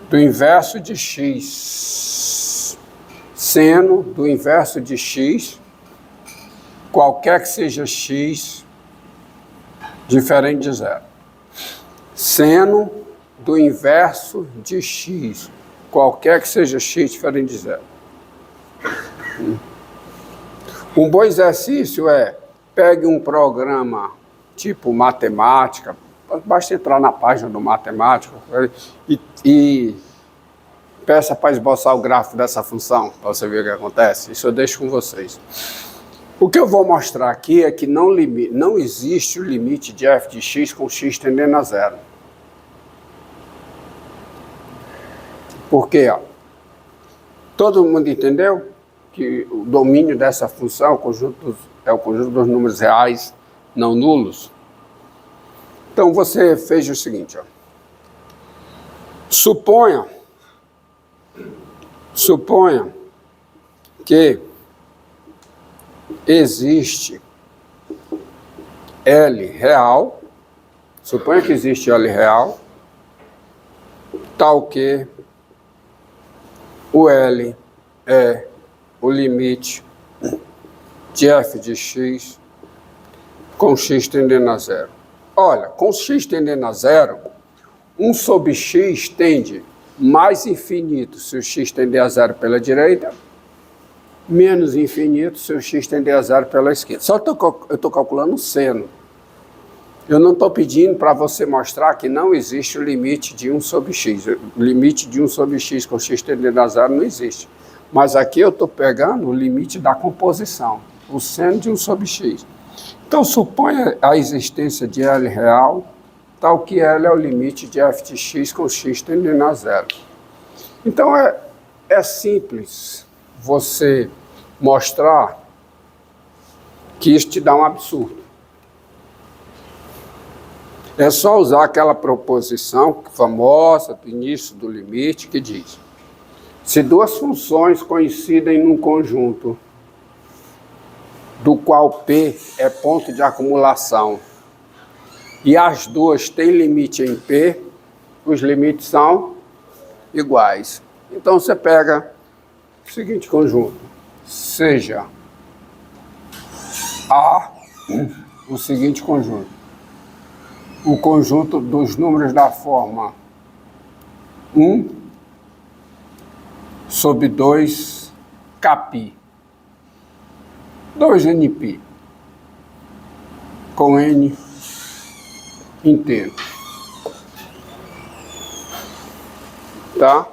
do inverso de x, seno do inverso de x, qualquer que seja x, diferente de zero. Seno do inverso de x, qualquer que seja x, diferente de zero. Um bom exercício é, pegue um programa tipo matemática, basta entrar na página do matemática e peça para esboçar o gráfico dessa função, para você ver o que acontece. Isso eu deixo com vocês. O que eu vou mostrar aqui é que não existe o limite de f de x com x tendendo a zero. Por quê? Todo mundo entendeu que o domínio dessa função é o conjunto dos números reais não nulos? Então você fez o seguinte, ó. Suponha que existe L real, suponha que existe L real, tal que o L é o limite de f de x com x tendendo a zero. Olha, com x tendendo a zero, 1 sobre x tende mais infinito se o x tender a zero pela direita, menos infinito se o x tender a zero pela esquerda. Só eu estou calculando o seno. Eu não estou pedindo para você mostrar que não existe o limite de 1 sobre x. O limite de 1 sobre x com x tendendo a zero não existe. Mas aqui eu estou pegando o limite da composição, o seno de 1 sobre x. Então, suponha a existência de L real, tal que L é o limite de f de x com x tendendo a zero. Então, é simples você mostrar que isso te dá um absurdo. É só usar aquela proposição famosa do início do limite que diz: se duas funções coincidem num conjunto do qual P é ponto de acumulação e as duas têm limite em P, os limites são iguais. Então você pega o seguinte conjunto: seja A o seguinte conjunto, o conjunto dos números da forma 1 sobre 2 κπ, 2nπ, com n inteiro. Tá?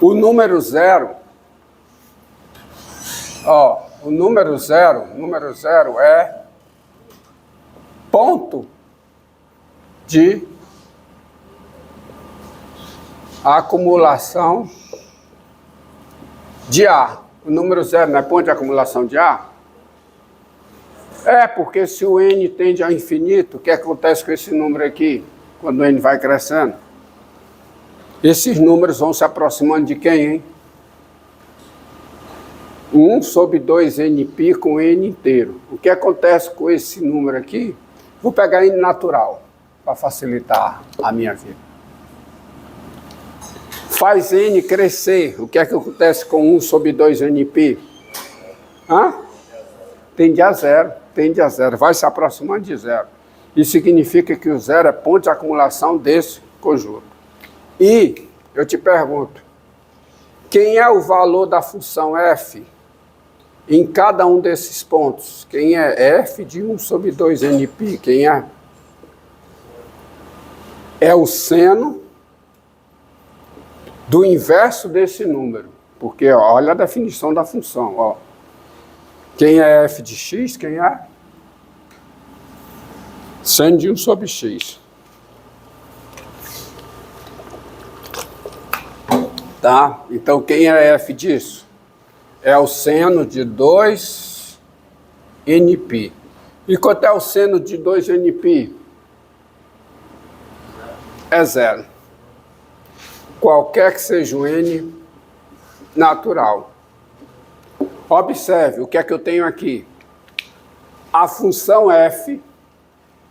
O número zero, o número zero é ponto de acumulação de A. O número zero não é ponto de acumulação de A? É, porque se o n tende ao infinito, o que acontece com esse número aqui, quando o n vai crescendo? Esses números vão se aproximando de quem, hein? 1 sobre 2nπ com n inteiro. O que acontece com esse número aqui? Vou pegar n natural, para facilitar a minha vida. Faz n crescer. O que é que acontece com 1 sobre 2nπ? Tende a zero. Vai se aproximando de zero. Isso significa que o zero é ponto de acumulação desse conjunto. E eu te pergunto, quem é o valor da função f em cada um desses pontos? Quem é f de 1 sobre 2nπ? Quem é? É o seno do inverso desse número. Porque, ó, olha a definição da função. Ó. Quem é f de x? Quem é? Seno de 1 sobre x. Tá? Então, quem é f disso? É o seno de 2nπ. E quanto é o seno de 2nπ? É zero. Qualquer que seja o n natural. Observe, o que é que eu tenho aqui? A função f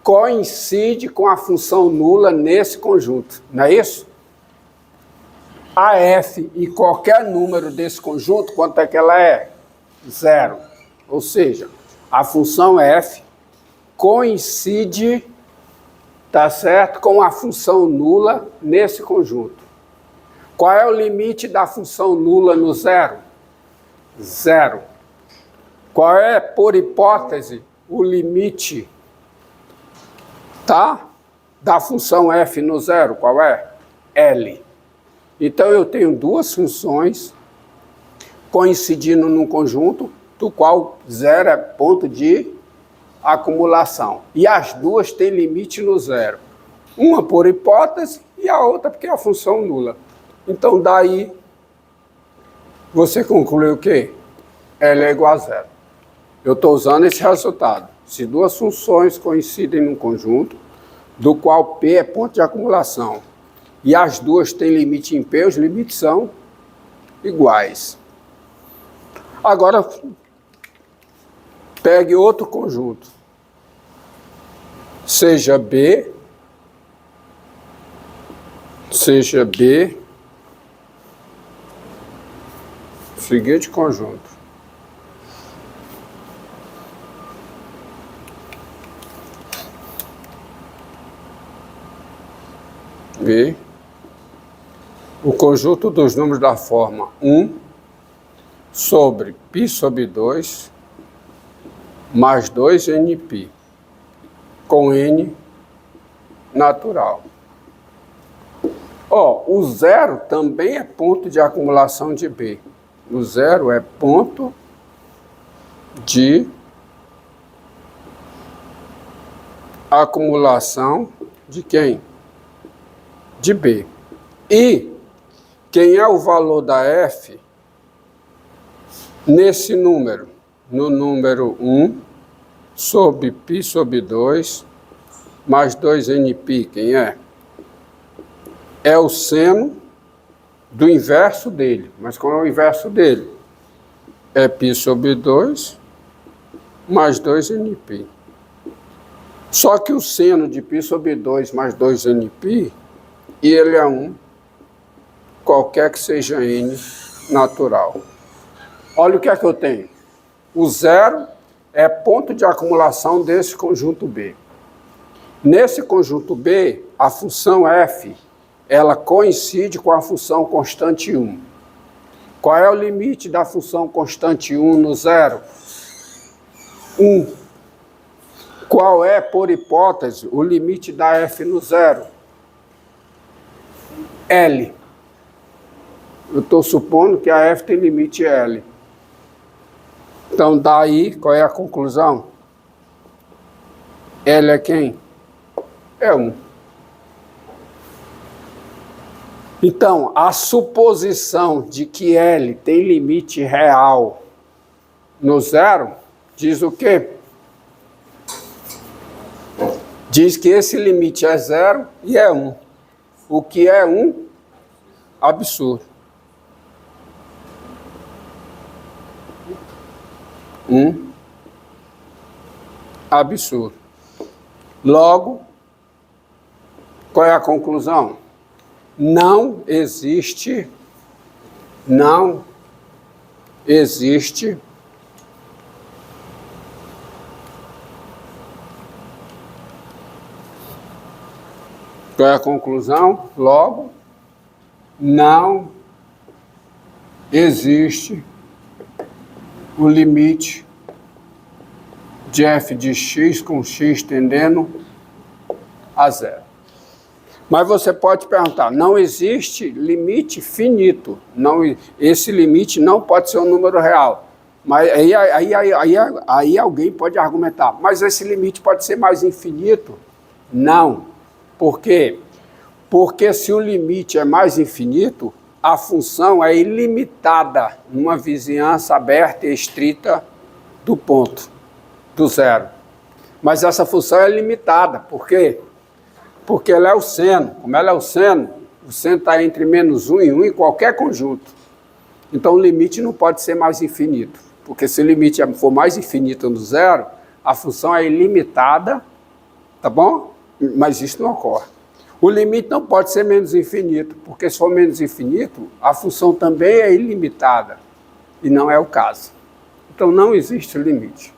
coincide com a função nula nesse conjunto, não é isso? A f e qualquer número desse conjunto, quanto é que ela é? 0. Ou seja, a função f coincide, tá certo, com a função nula nesse conjunto. Qual é o limite da função nula no zero? 0. Qual é, por hipótese, o limite, tá, da função f no zero? Qual é? L. Então, eu tenho duas funções coincidindo num conjunto, do qual 0 é ponto de acumulação. E as duas têm limite no zero. Uma por hipótese e a outra porque é a função nula. Então, daí, você conclui o quê? L é igual a 0. Eu estou usando esse resultado. Se duas funções coincidem num conjunto, do qual P é ponto de acumulação, e as duas têm limite em P, os limites são iguais. Agora, pegue outro conjunto. Seja B, seguinte conjunto. B, o conjunto dos números da forma 1 sobre π sobre 2 mais 2nπ, com n natural. O zero também é ponto de acumulação de B. O zero é ponto de acumulação de quem? De B. E quem é o valor da f nesse número? No número 1 sobre π sobre 2 mais 2nπ, quem é? É o seno do inverso dele. Mas qual é o inverso dele? É π sobre 2 mais 2nπ. Só que o seno de π sobre 2 mais 2nπ, e ele é 1, qualquer que seja n natural. Olha o que é que eu tenho. O zero é ponto de acumulação desse conjunto B. Nesse conjunto B, a função f, ela coincide com a função constante 1. Qual é o limite da função constante 1 no zero? 1. Qual é, por hipótese, o limite da f no zero? L. Eu estou supondo que a f tem limite L. Então, daí, qual é a conclusão? L é quem? É 1. Então, a suposição de que L tem limite real no zero, diz o quê? Diz que esse limite é 0 e é 1. O que é 1? Absurdo. 1. Absurdo. Logo, qual é a conclusão? Não existe qual é a conclusão? Logo, não existe o limite de f de x com x tendendo a 0. Mas você pode perguntar, não existe limite finito. Não, esse limite não pode ser um número real. Mas aí alguém pode argumentar, mas esse limite pode ser mais infinito? Não. Por quê? Porque se o limite é mais infinito, a função é ilimitada numa vizinhança aberta e estrita do ponto, do zero. Mas essa função é limitada. Por quê? Porque ela é o seno. Como ela é o seno está entre -1 e 1 em qualquer conjunto. Então o limite não pode ser mais infinito. Porque se o limite for mais infinito no zero, a função é ilimitada, tá bom? Mas isso não ocorre. O limite não pode ser menos infinito, porque se for menos infinito, a função também é ilimitada, e não é o caso. Então não existe limite.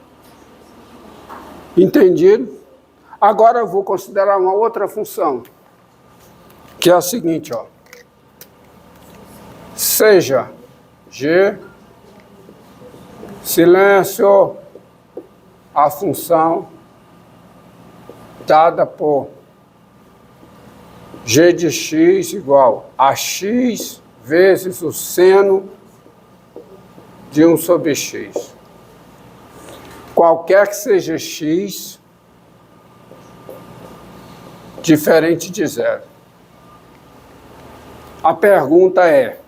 Entendido? Agora eu vou considerar uma outra função, que é a seguinte, ó. Seja G, silêncio, a função dada por G de x igual a x vezes o seno de 1 sobre x. Qualquer que seja x, diferente de zero. A pergunta é,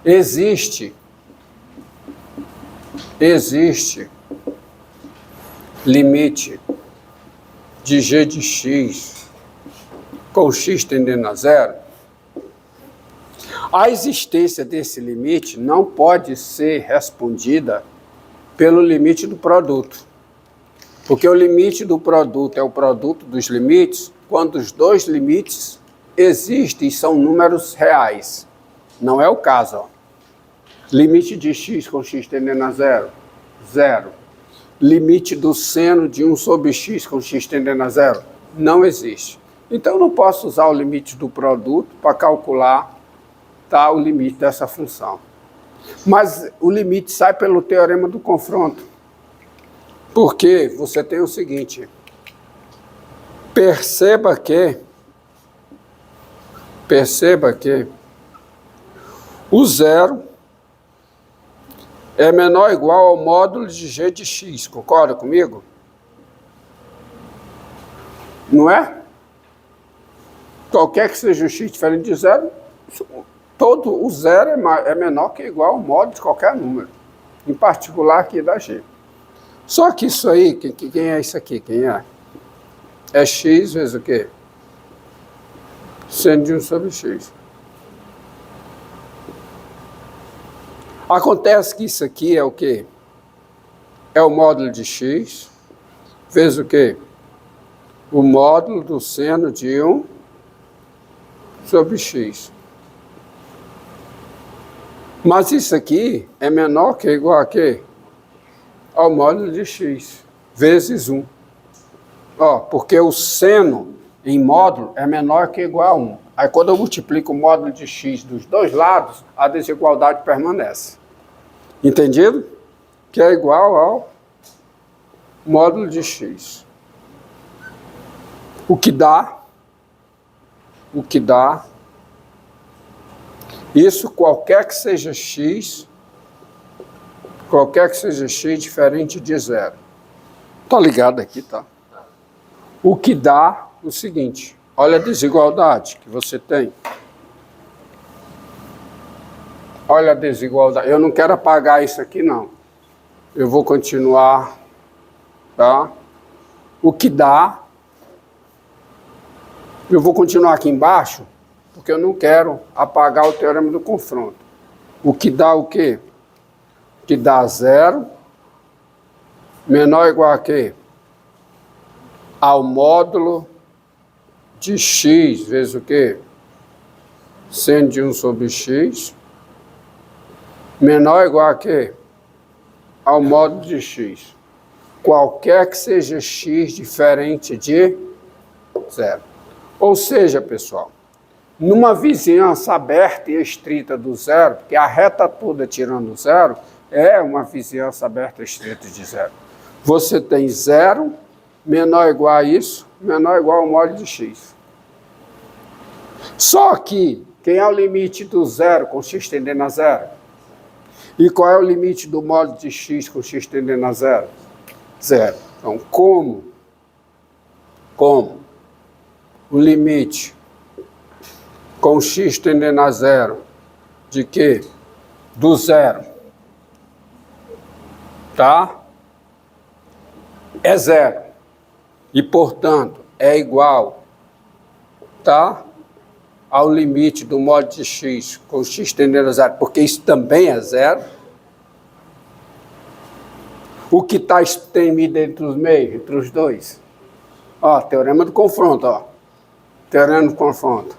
existe limite de g de x com x tendendo a zero? A existência desse limite não pode ser respondida pelo limite do produto. Porque o limite do produto é o produto dos limites quando os dois limites existem e são números reais. Não é o caso, ó. Limite de x com x tendendo a zero, zero. Limite do seno de 1 sobre x com x tendendo a zero, não existe. Então, eu não posso usar o limite do produto para calcular o limite dessa função. Mas o limite sai pelo teorema do confronto. Porque você tem o seguinte, perceba que o zero é menor ou igual ao módulo de g de x, concorda comigo? Não é? Qualquer que seja o x diferente de zero, todo o zero é menor que igual ao módulo de qualquer número, em particular aqui da g. Só que isso aí, quem é isso aqui? Quem é? É x vezes o quê? Seno de 1 sobre x. Acontece que isso aqui é o quê? É o módulo de x vezes o quê? O módulo do seno de 1 sobre x. Mas isso aqui é menor que igual a quê? Ao módulo de x vezes 1. Ó, porque o seno em módulo é menor que igual a 1. Aí quando eu multiplico o módulo de x dos dois lados, a desigualdade permanece. Entendido? Que é igual ao módulo de x. O que dá, isso qualquer que seja x diferente de zero. Tá ligado aqui, tá? O que dá o seguinte, olha a desigualdade que você tem. Olha a desigualdade. Eu não quero apagar isso aqui, não. Eu vou continuar, tá? O que dá, eu vou continuar aqui embaixo, porque eu não quero apagar o teorema do confronto. O que dá o quê? Que dá zero, menor ou igual a quê? Ao módulo de x vezes o quê? Seno de 1 sobre x, menor ou igual a quê? Ao módulo de x. Qualquer que seja x diferente de zero. Ou seja, pessoal, numa vizinhança aberta e estrita do zero, porque a reta toda tirando zero, é uma vizinhança aberta e estrita de zero. Você tem zero, menor ou igual a isso, menor ou igual ao módulo de x. Só que, quem é o limite do zero com x tendendo a zero? E qual é o limite do módulo de x com x tendendo a zero? Zero. Então, como o limite com x tendendo a zero de quê? Do zero, tá? É zero. E, portanto, é igual, tá? Ao limite do módulo de x com x tendendo a zero, porque isso também é zero. O que está espremido entre os meios, entre os dois? Ó, teorema do confronto, ó. Teorema do confronto.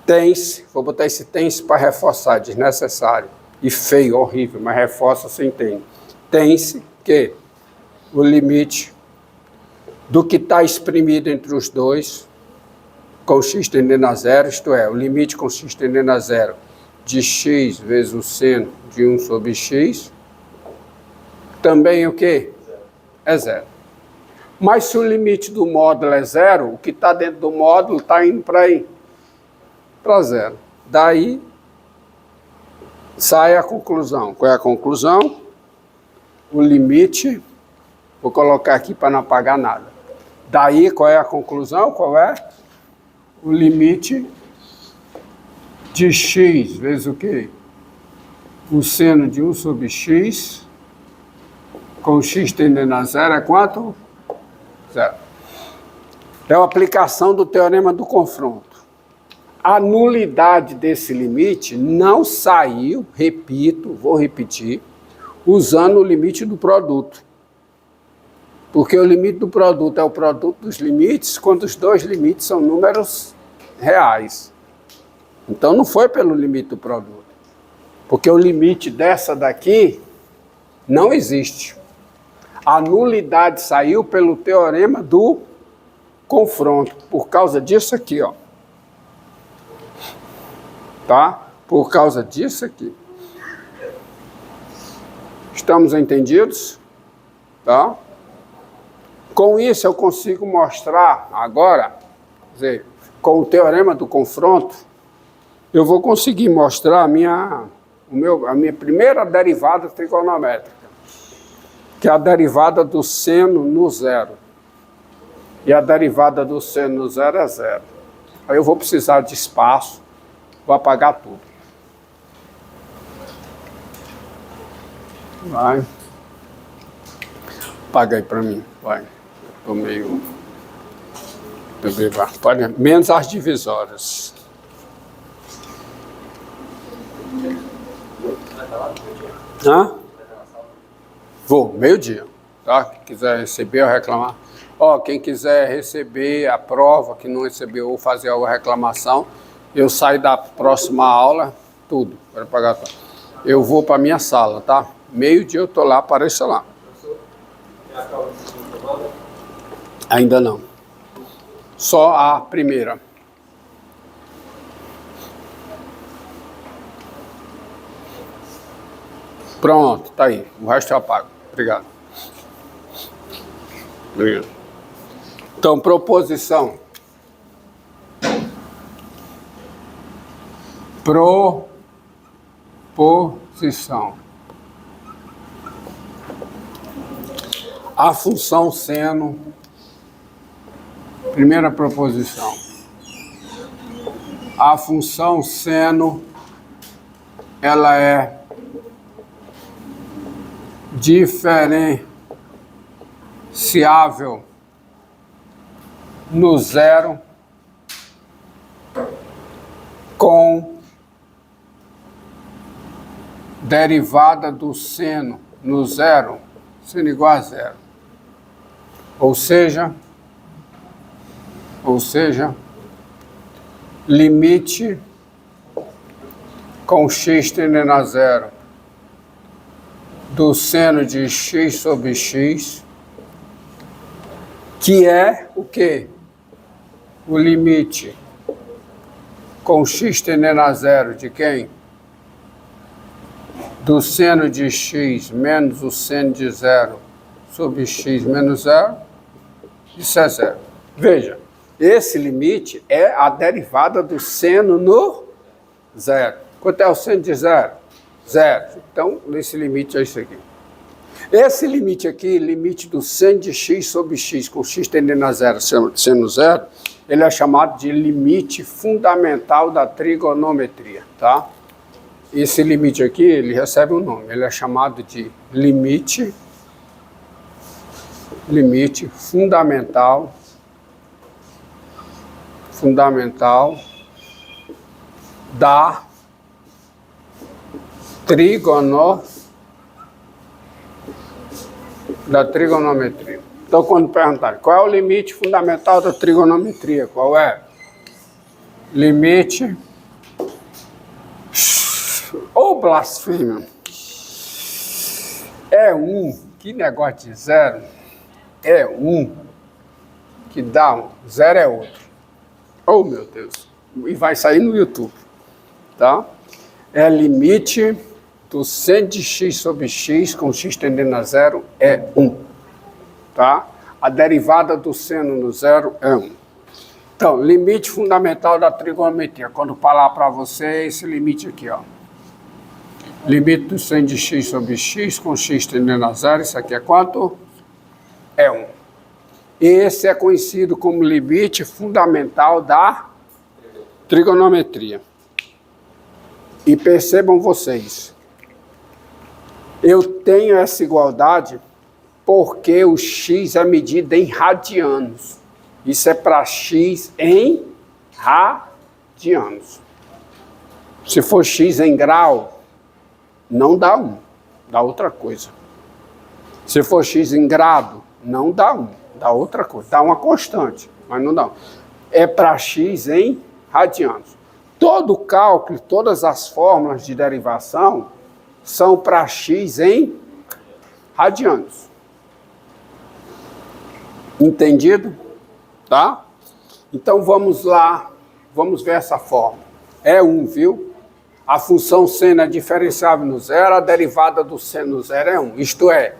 Tem-se, vou botar esse tem-se para reforçar, desnecessário. E feio, horrível, mas reforça sem tem. Tem-se que o limite do que está exprimido entre os dois com x tendendo a zero, isto é, o limite com x tendendo a zero de x vezes o seno de 1 sobre x, também o quê? É zero. Mas se o limite do módulo é zero, o que está dentro do módulo está indo para aí, para zero. Daí sai a conclusão. Qual é a conclusão? O limite, vou colocar aqui para não apagar nada. Daí qual é a conclusão? Qual é? O limite de x vezes o quê? O seno de 1 sobre x, com x tendendo a zero, é quanto? Zero. É a aplicação do teorema do confronto. A nulidade desse limite não saiu, repito, vou repetir, usando o limite do produto. Porque o limite do produto é o produto dos limites, quando os dois limites são números reais. Então não foi pelo limite do produto. Porque o limite dessa daqui não existe. A nulidade saiu pelo teorema do confronto, por causa disso aqui, ó. Tá? Por causa disso aqui. Estamos entendidos? Tá? Com isso eu consigo mostrar agora, quer dizer, com o teorema do confronto, eu vou conseguir mostrar a minha primeira derivada trigonométrica, que é a derivada do seno no zero. E a derivada do seno no zero é zero. Aí eu vou precisar de espaço, vou apagar tudo. Vai. Apaga aí para mim, vai. Estou meio... Pode, menos as divisórias. Hã? Vou, meio-dia. Tá? Quem quiser receber ou reclamar. Ó, quem quiser receber a prova, que não recebeu ou fazer alguma reclamação, eu saio da próxima aula, tudo, para pagar tudo. Eu vou para minha sala, tá? Meio-dia eu tô lá, apareça lá. Ainda não. Só a primeira. Pronto, tá aí. O resto eu apago. Obrigado. Obrigado. Então, proposição. Proposição. A função seno. Primeira proposição. A função seno, ela é diferenciável no zero com derivada do seno no zero, seno igual a zero. Ou seja, limite com x tendendo a zero do seno de x sobre x, que é o quê? O limite com x tendendo a zero de quem? Do seno de x menos o seno de zero sobre x menos zero, isso é zero. Veja, esse limite é a derivada do seno no zero. Quanto é o seno de zero? Zero. Então, esse limite é isso aqui. Esse limite aqui, limite do seno de x sobre x, com x tendendo a zero, seno zero, ele é chamado de limite fundamental da trigonometria, tá? Esse limite aqui, ele recebe um nome, ele é chamado de limite fundamental da trigonometria. Então, quando perguntarem qual é o limite fundamental da trigonometria, qual é? limite, ou blasfêmia, é 1, que negócio de 0, é 1, que dá 1, 0 é outro. Oh, meu Deus, e vai sair no YouTube, tá? É limite do seno de x sobre x, com x tendendo a 0, é 1, tá? A derivada do seno no 0 é 1. Então, limite fundamental da trigonometria. Quando falar para você, esse limite aqui, ó. Limite do seno de x sobre x, com x tendendo a 0, isso aqui é quanto? É 1. Esse é conhecido como limite fundamental da trigonometria. E percebam vocês, eu tenho essa igualdade porque o x é medido em radianos. Isso é para x em radianos. Se for x em grau, não dá 1, dá outra coisa. Se for x em grado, não dá 1, dá outra coisa. Dá uma constante, mas não dá 1. É para x em radianos. Todo cálculo, todas as fórmulas de derivação são para x em radianos. Entendido? Tá? Então vamos lá, vamos ver essa fórmula. É 1, viu? A função seno é diferenciável no 0, a derivada do seno no 0 é 1. Isto é,